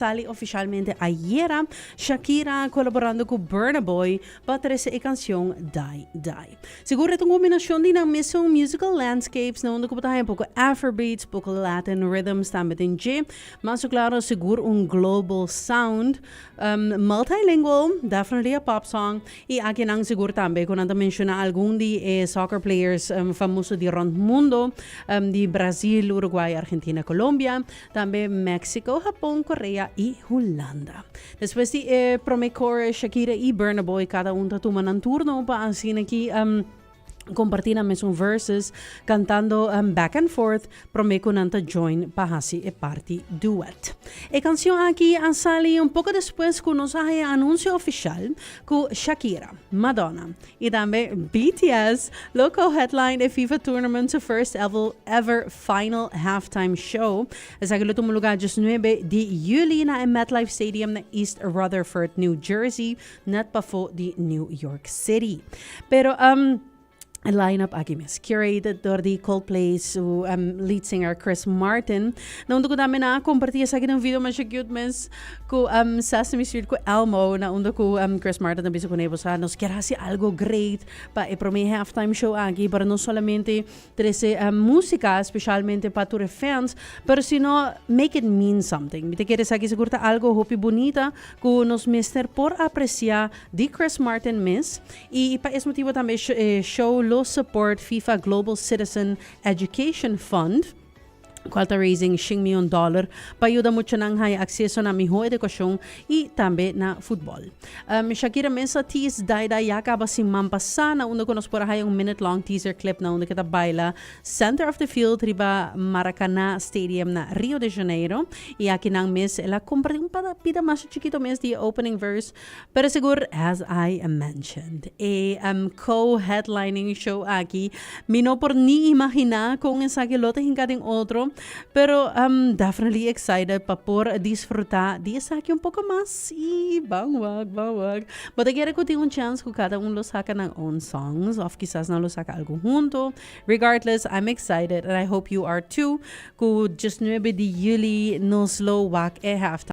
Sali oficialmente ayer Shakira colaborando com Burna Boy para essa canção Die Die. Siguro itong kombinasyon din ng mismong musical landscapes na onde ko tayo pouco Afrobeats, pouco Latin rhythms também tem J, mas claro seguro global sound, multilingual, definitely a pop song. E aqui nang siguro também kung nanta menciona algum di soccer players famoso di rond mundo, di Brasil, Uruguay, Argentina, Colombia, também Mexico, Japón, Korea y Holanda. Después de Promecor, Shakira y Burna Boy, cada uno toma un turno para así aquí compartir na mesmos verses, cantando back and forth, prometo nanta join pahasi e party duet. E canción aqui sali un poco después con nos anuncio oficial con Shakira, Madonna y también BTS, loco headline e FIFA Tournament's first ever final halftime show. Es aquilo tuvo lugar 19 de juli na MetLife Stadium na East Rutherford, New Jersey, net pafo di New York City. Pero een line-up aqui mes curated door die Coldplay's lead singer Chris Martin. Na undo ko namin na compartilha sa akin ng video mas cute mes ko Sesame Street ko Elmo na undo ko Chris Martin na biso ko nebo sa nos quer si algo great pa prome halftime show aqui para não solamente trece música especialmente para tus fans pero sino make it mean something. Mite queres aqui seguro algo hopi bonita ko nos mister por apreciar di Chris Martin mes e pa esse motivo também show Low support FIFA Global Citizen Education Fund, qual está raising $1 million para ayudar mucho ng high acceso na miho edukasyon e tambe na football. Shakira mesa tease daida yakaba si mampasa na uno ko nos por hay minute-long teaser clip na uno kita baila center of the field riba Maracana Stadium na Rio de Janeiro e aqui nang miss ela compra pida mas chiquito miss the opening verse pero siguro as I mentioned co-headlining show aqui mino por ni imagina kung sa kilote hinkading otro pero definitely excited pa por disfrutar di saki un poco mas y bangwag. But I quiero que un chance kung cada uno lo saca ng own songs of quizás na lo saca algo junto. Regardless, I'm excited and I hope you are too. Kung just 9 de juli nos lo wak halftime